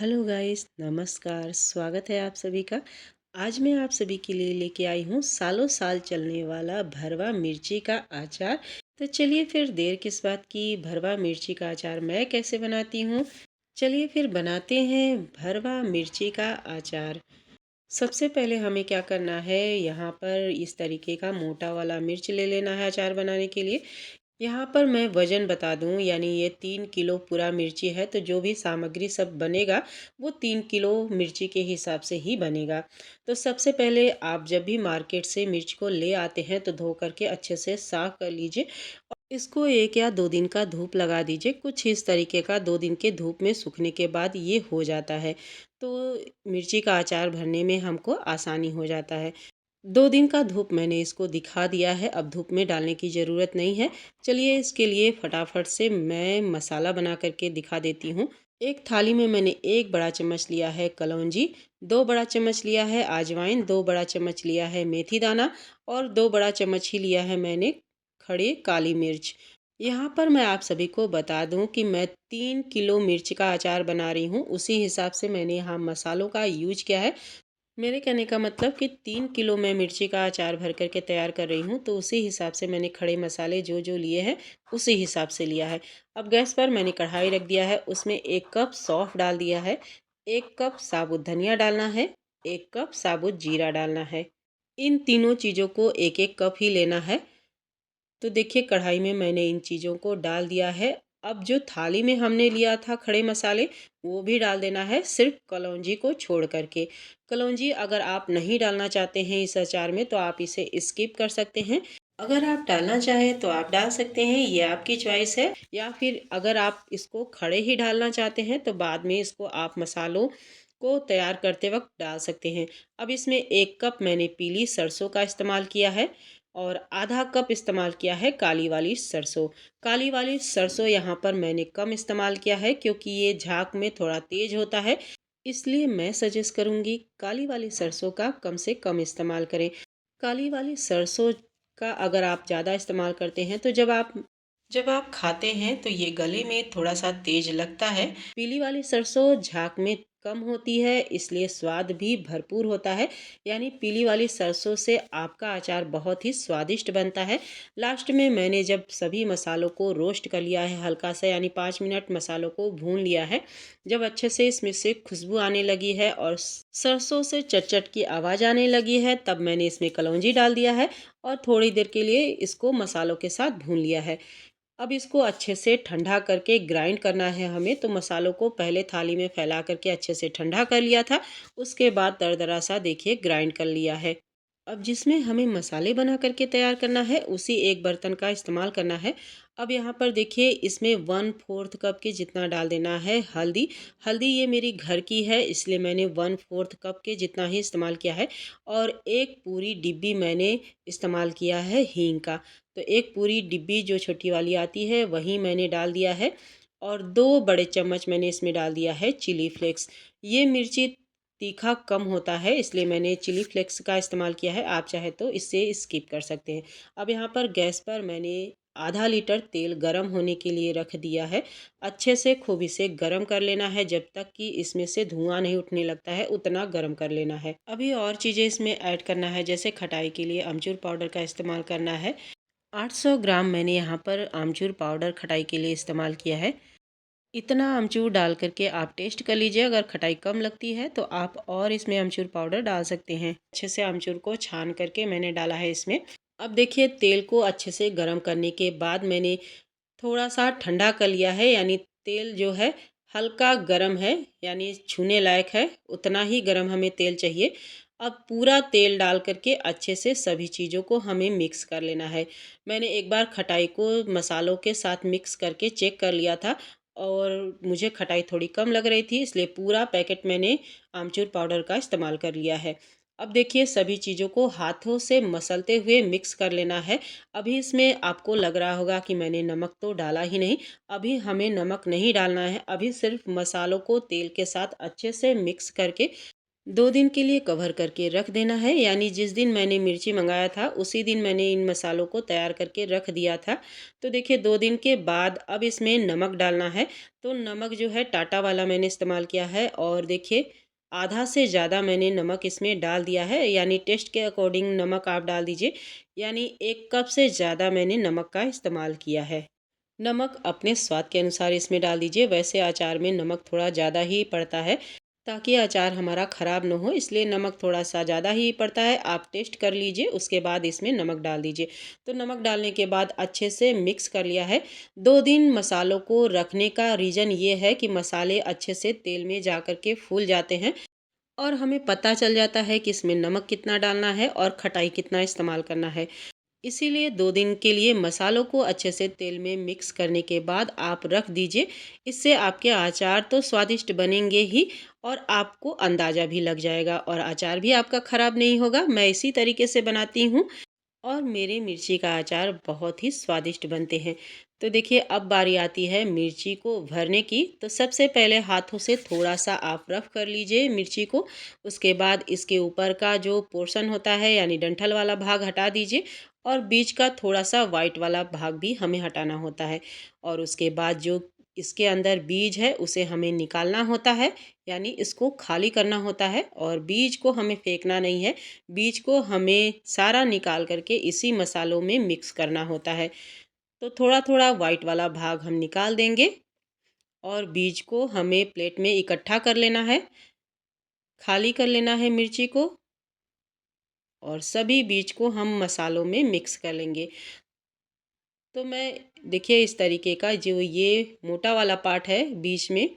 Hello guys, नमस्कार। स्वागत है आप सभी का। आज मैं आप सभी के लिए लेके आई हूँ सालों साल चलने वाला भरवा मिर्ची का अचार। तो चलिए फिर देर किस बात की, भरवा मिर्ची का अचार मैं कैसे बनाती हूँ। चलिए फिर बनाते हैं भरवा मिर्ची का अचार। सबसे पहले हमें क्या करना है, यहाँ पर इस तरीके का मोटा वाला मिर्च ले लेना है अचार बनाने के लिए। यहाँ पर मैं वज़न बता दूँ, यानी ये 3 किलो पूरा मिर्ची है, तो जो भी सामग्री सब बनेगा वो 3 किलो मिर्ची के हिसाब से ही बनेगा। तो सबसे पहले आप जब भी मार्केट से मिर्च को ले आते हैं तो धो करके अच्छे से साफ़ कर लीजिए और इसको 1 या 2 दिन का धूप लगा दीजिए। कुछ इस तरीके का 2 दिन के धूप में सूखने के बाद ये हो जाता है। तो मिर्ची का अचार भरने में हमको आसानी हो जाता है। 2 दिन का धूप मैंने इसको दिखा दिया है, अब धूप में डालने की ज़रूरत नहीं है। चलिए इसके लिए फटाफट से मैं मसाला बना कर के दिखा देती हूँ। एक थाली में मैंने 1 बड़ा चम्मच लिया है कलौंजी, 2 बड़ा चम्मच लिया है अजवाइन, 2 बड़ा चम्मच लिया है मेथी दाना और 2 बड़ा चम्मच ही लिया है मैंने खड़ी काली मिर्च। यहाँ पर मैं आप सभी को बता दूँ कि मैं 3 किलो मिर्च का अचार बना रही हूँ, उसी हिसाब से मैंने यहाँ मसालों का यूज़ किया है। मेरे कहने का मतलब कि 3 किलो मैं मिर्ची का अचार भर कर के तैयार कर रही हूँ, तो उसी हिसाब से मैंने खड़े मसाले जो लिए हैं उसी हिसाब से लिया है। अब गैस पर मैंने कढ़ाई रख दिया है, उसमें 1 कप सौंफ डाल दिया है, 1 कप साबुत धनिया डालना है, 1 कप साबुत जीरा डालना है। इन तीनों चीज़ों को 1-1 कप ही लेना है। तो देखिए कढ़ाई में मैंने इन चीज़ों को डाल दिया है। अब जो थाली में हमने लिया था खड़े मसाले, वो भी डाल देना है, सिर्फ़ कलौंजी को छोड़ कर के। कलौंजी अगर आप नहीं डालना चाहते हैं इस अचार में तो आप इसे स्किप कर सकते हैं। अगर आप डालना चाहें तो आप डाल सकते हैं, ये आपकी चॉइस है। या फिर अगर आप इसको खड़े ही डालना चाहते हैं तो बाद में इसको आप मसालों को तैयार करते वक़्त डाल सकते हैं। अब इसमें 1 कप मैंने पीली सरसों का इस्तेमाल किया है और आधा कप इस्तेमाल किया है काली वाली सरसों। काली वाली सरसों यहाँ पर मैंने कम इस्तेमाल किया है क्योंकि ये झाग में थोड़ा तेज़ होता है, इसलिए मैं सजेस्ट करूँगी काली वाली सरसों का कम से कम इस्तेमाल करें। काली वाली सरसों का अगर आप ज़्यादा इस्तेमाल करते हैं तो जब आप खाते हैं तो ये गले में थोड़ा-सा तेज़ लगता है। पीली वाली सरसों झाग में कम होती है, इसलिए स्वाद भी भरपूर होता है। यानी पीली वाली सरसों से आपका अचार बहुत ही स्वादिष्ट बनता है। लास्ट में मैंने जब सभी मसालों को रोस्ट कर लिया है हल्का सा, यानी 5 मिनट मसालों को भून लिया है। जब अच्छे से इसमें से खुशबू आने लगी है और सरसों से चट-चट की आवाज़ आने लगी है, तब मैंने इसमें कलौंजी डाल दिया है और थोड़ी देर के लिए इसको मसालों के साथ भून लिया है। अब इसको अच्छे से ठंडा करके ग्राइंड करना है हमें, तो मसालों को पहले थाली में फैला करके अच्छे से ठंडा कर लिया था, उसके बाद दरदरा सा देखिए ग्राइंड कर लिया है। अब जिसमें हमें मसाले बना करके तैयार करना है उसी एक बर्तन का इस्तेमाल करना है। अब यहाँ पर देखिए इसमें 1/4 कप के जितना डाल देना है हल्दी। हल्दी ये मेरी घर की है, इसलिए मैंने 1/4 कप के जितना ही इस्तेमाल किया है और एक पूरी डिब्बी मैंने इस्तेमाल किया है हींग का। तो एक पूरी डिब्बी जो छोटी वाली आती है वही मैंने डाल दिया है और 2 बड़े चम्मच मैंने इसमें डाल दिया है चिली फ्लेक्स। ये मिर्ची तीखा कम होता है, इसलिए मैंने चिली फ्लेक्स का इस्तेमाल किया है, आप चाहे तो इससे स्किप कर सकते हैं। अब यहाँ पर गैस पर मैंने आधा लीटर तेल गरम होने के लिए रख दिया है। अच्छे से खूब इसे गरम कर लेना है, जब तक कि इसमें से धुआं नहीं उठने लगता है उतना गरम कर लेना है। अभी और चीज़ें इसमें ऐड करना है, जैसे खटाई के लिए अमचूर पाउडर का इस्तेमाल करना है। 800 ग्राम मैंने यहाँ पर आमचूर पाउडर खटाई के लिए इस्तेमाल किया है। इतना अमचूर डाल करके आप टेस्ट कर लीजिए, अगर खटाई कम लगती है तो आप और इसमें अमचूर पाउडर डाल सकते हैं। अच्छे से अमचूर को छान करके मैंने डाला है इसमें। अब देखिए तेल को अच्छे से गरम करने के बाद मैंने थोड़ा-सा ठंडा कर लिया है, यानी तेल जो है हल्का गरम है, यानी छूने लायक है, उतना ही गरम हमें तेल चाहिए। अब पूरा तेल डाल कर के अच्छे से सभी चीज़ों को हमें मिक्स कर लेना है। मैंने एक बार खटाई को मसालों के साथ मिक्स करके चेक कर लिया था और मुझे खटाई थोड़ी कम लग रही थी, इसलिए पूरा पैकेट मैंने आमचूर पाउडर का इस्तेमाल कर लिया है। अब देखिए सभी चीज़ों को हाथों से मसलते हुए मिक्स कर लेना है। अभी इसमें आपको लग रहा होगा कि मैंने नमक तो डाला ही नहीं, अभी हमें नमक नहीं डालना है। अभी सिर्फ मसालों को तेल के साथ अच्छे से मिक्स करके 2 दिन के लिए कवर करके रख देना है, यानी जिस दिन मैंने मिर्ची मंगाया था उसी दिन मैंने इन मसालों को तैयार करके रख दिया था। तो देखिए 2 दिन के बाद अब इसमें नमक डालना है। तो नमक जो है टाटा वाला मैंने इस्तेमाल किया है और देखिए आधा से ज़्यादा मैंने नमक इसमें डाल दिया है, यानी टेस्ट के अकॉर्डिंग नमक आप डाल दीजिए। यानी 1 कप से ज़्यादा मैंने नमक का इस्तेमाल किया है। नमक अपने स्वाद के अनुसार इसमें डाल दीजिए। वैसे अचार में नमक थोड़ा ज़्यादा ही पड़ता है, ताकि अचार हमारा ख़राब ना हो, इसलिए नमक थोड़ा-सा ज़्यादा ही पड़ता है। आप टेस्ट कर लीजिए, उसके बाद इसमें नमक डाल दीजिए। तो नमक डालने के बाद अच्छे से मिक्स कर लिया है। 2 दिन मसालों को रखने का रीज़न ये है कि मसाले अच्छे से तेल में जा कर के फूल जाते हैं और हमें पता चल जाता है कि इसमें नमक कितना डालना है और खटाई कितना इस्तेमाल करना है। इसीलिए 2 दिन के लिए मसालों को अच्छे से तेल में मिक्स करने के बाद आप रख दीजिए। इससे आपके अचार तो स्वादिष्ट बनेंगे ही और आपको अंदाज़ा भी लग जाएगा और अचार भी आपका ख़राब नहीं होगा। मैं इसी तरीके से बनाती हूँ और मेरे मिर्ची का अचार बहुत ही स्वादिष्ट बनते हैं। तो देखिए अब बारी आती है मिर्ची को भरने की। तो सबसे पहले हाथों से थोड़ा-सा आप रफ़ कर लीजिए मिर्ची को। उसके बाद इसके ऊपर का जो पोर्शन होता है यानी डंठल वाला भाग हटा दीजिए और बीच का थोड़ा-सा व्हाइट वाला भाग भी हमें हटाना होता है। और उसके बाद जो इसके अंदर बीज है उसे हमें निकालना होता है, यानी इसको खाली करना होता है और बीज को हमें फेंकना नहीं है। बीज को हमें सारा निकाल करके इसी मसालों में मिक्स करना होता है। तो थोड़ा-थोड़ा वाइट वाला भाग हम निकाल देंगे और बीज को हमें प्लेट में इकट्ठा कर लेना है, खाली कर लेना है मिर्ची को और सभी बीज को हम मसालों में मिक्स कर लेंगे। तो मैं देखिए इस तरीके का जो ये मोटा वाला पार्ट है बीच में,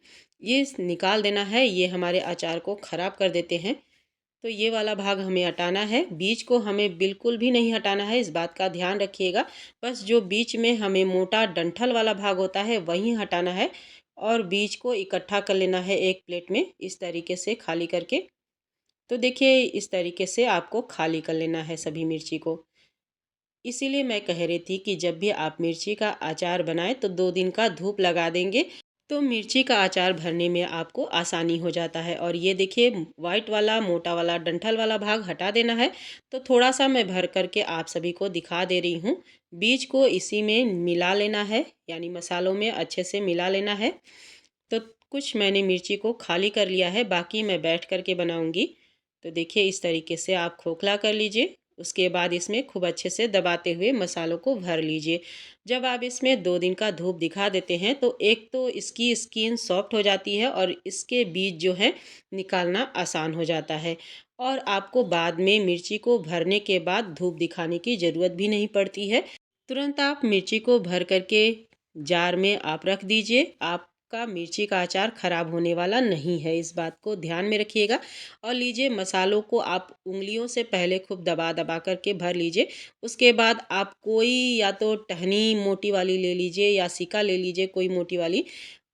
ये निकाल देना है, ये हमारे अचार को ख़राब कर देते हैं। तो ये वाला भाग हमें हटाना है, बीज को हमें बिल्कुल भी नहीं हटाना है, इस बात का ध्यान रखिएगा। बस जो बीच में हमें मोटा डंठल वाला भाग होता है वही हटाना है और बीज को इकट्ठा कर लेना है एक प्लेट में इस तरीके से खाली करके। तो देखिए इस तरीके से आपको खाली कर लेना है सभी मिर्ची को। इसीलिए मैं कह रही थी कि जब भी आप मिर्ची का अचार बनाएं तो 2 दिन का धूप लगा देंगे तो मिर्ची का अचार भरने में आपको आसानी हो जाता है। और ये देखिए वाइट वाला मोटा वाला डंठल वाला भाग हटा देना है। तो थोड़ा सा मैं भर करके आप सभी को दिखा दे रही हूँ। बीज को इसी में मिला लेना है, यानी मसालों में अच्छे से मिला लेना है। तो कुछ मैंने मिर्ची को खाली कर लिया है, बाकी मैं बैठ करके बनाऊंगी। तो देखिए इस तरीके से आप खोखला कर लीजिए। उसके बाद इसमें खूब अच्छे से दबाते हुए मसालों को भर लीजिए। जब आप इसमें 2 दिन का धूप दिखा देते हैं तो एक तो इसकी स्किन सॉफ्ट हो जाती है और इसके बीज जो है निकालना आसान हो जाता है। और आपको बाद में मिर्ची को भरने के बाद धूप दिखाने की ज़रूरत भी नहीं पड़ती है। तुरंत आप मिर्ची को भर करके जार में आप रख दीजिए। आपका मिर्ची का अचार ख़राब होने वाला नहीं है, इस बात को ध्यान में रखिएगा। और लीजिए मसालों को आप उँगलियों से पहले खूब दबा दबा करके भर लीजिए। उसके बाद आप कोई या तो टहनी मोटी वाली ले लीजिए या सिक्का ले लीजिए कोई मोटी वाली,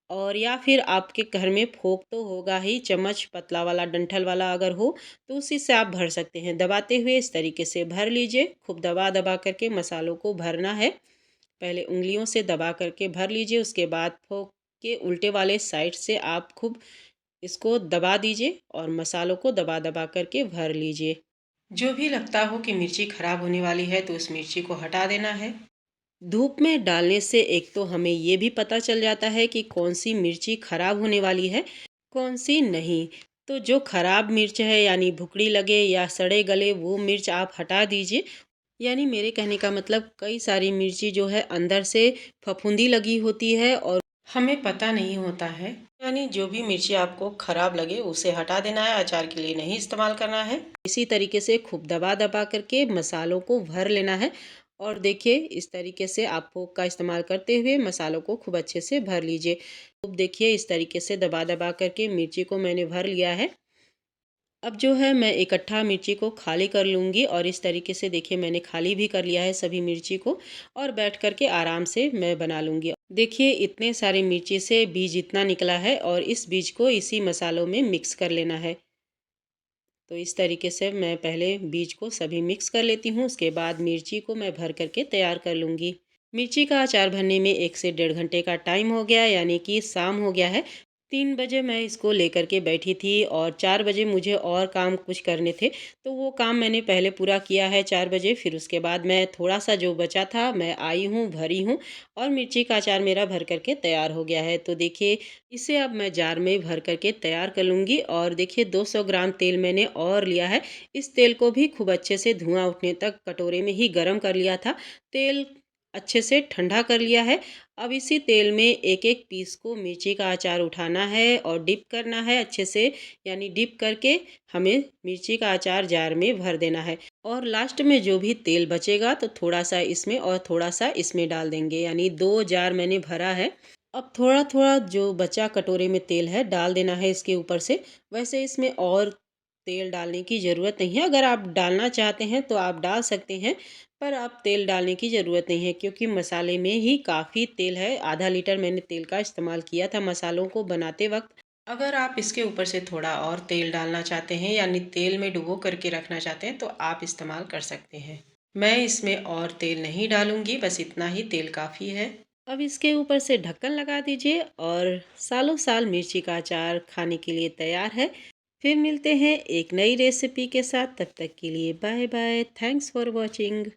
और या फिर आपके घर में फोक तो होगा ही, चम्मच पतला वाला डंठल वाला अगर हो तो उसी से आप भर सकते हैं। दबाते हुए इस तरीके से भर लीजिए, खूब दबा दबा करके मसालों को भरना है। पहले उँगलियों से दबा करके भर लीजिए, उसके बाद फोक के उल्टे वाले साइड से आप खूब इसको दबा दीजिए और मसालों को दबा दबा करके भर लीजिए। जो भी लगता हो कि मिर्ची ख़राब होने वाली है तो उस मिर्ची को हटा देना है। धूप में डालने से एक तो हमें ये भी पता चल जाता है कि कौन सी मिर्ची ख़राब होने वाली है, कौन सी नहीं। तो जो ख़राब मिर्च है यानी भुकड़ी लगे या सड़े गले वो मिर्च आप हटा दीजिए। यानी मेरे कहने का मतलब कई सारी मिर्ची जो है अंदर से फफूंदी लगी होती है और हमें पता नहीं होता है। यानी जो भी मिर्ची आपको खराब लगे उसे हटा देना है, अचार के लिए नहीं इस्तेमाल करना है। इसी तरीके से खूब दबा दबा करके मसालों को भर लेना है। और देखिए इस तरीके से आप फोक का इस्तेमाल करते हुए मसालों को खूब अच्छे से भर लीजिए। खूब देखिए इस तरीके से दबा दबा करके मिर्ची को मैंने भर लिया है। अब जो है मैं इकट्ठा मिर्ची को खाली कर लूँगी और इस तरीके से देखिए मैंने खाली भी कर लिया है सभी मिर्ची को और बैठ कर के आराम से मैं बना लूँगी। देखिए इतने सारे मिर्ची से बीज इतना निकला है और इस बीज को इसी मसालों में मिक्स कर लेना है। तो इस तरीके से मैं पहले बीज को सभी मिक्स कर लेती हूँ, उसके बाद मिर्ची को मैं भर करके तैयार कर लूँगी। मिर्ची का अचार भरने में 1 से 1.5 घंटे का टाइम हो गया, यानी कि शाम हो गया है। 3 बजे मैं इसको लेकर के बैठी थी और 4 बजे मुझे और काम कुछ करने थे, तो वो काम मैंने पहले पूरा किया है 4 बजे। फिर उसके बाद मैं थोड़ा-सा जो बचा था मैं आई हूँ, भरी हूँ और मिर्ची का अचार मेरा भर कर के तैयार हो गया है। तो देखिए, इसे अब मैं जार में भर कर के तैयार कर लूँगी और देखिए 200 ग्राम तेल मैंने और लिया है। इस तेल को भी खूब अच्छे से धुआँ उठने तक कटोरे में ही गरम कर लिया था। तेल अच्छे से ठंडा कर लिया है। अब इसी तेल में एक-एक पीस को मिर्ची का अचार उठाना है और डिप करना है अच्छे से, यानी डिप करके हमें मिर्ची का अचार जार में भर देना है। और लास्ट में जो भी तेल बचेगा तो थोड़ा-सा इसमें और थोड़ा-सा इसमें डाल देंगे, यानी 2 जार मैंने भरा है। अब थोड़ा-थोड़ा जो बचा कटोरे में तेल है डाल देना है इसके ऊपर से। वैसे इसमें और तेल डालने की ज़रूरत नहीं है, अगर आप डालना चाहते हैं तो आप डाल सकते हैं, पर अब तेल डालने की ज़रूरत नहीं है क्योंकि मसाले में ही काफ़ी तेल है। आधा लीटर मैंने तेल का इस्तेमाल किया था मसालों को बनाते वक़्त। अगर आप इसके ऊपर से थोड़ा और तेल डालना चाहते हैं, यानी तेल में डुबो करके रखना चाहते हैं, तो आप इस्तेमाल कर सकते हैं। मैं इसमें और तेल नहीं डालूँगी, बस इतना ही तेल काफ़ी है। अब इसके ऊपर से ढक्कन लगा दीजिए और सालों साल मिर्ची का अचार खाने के लिए तैयार है। फिर मिलते हैं एक नई रेसिपी के साथ, तब तक के लिए bye bye. Thanks for watching.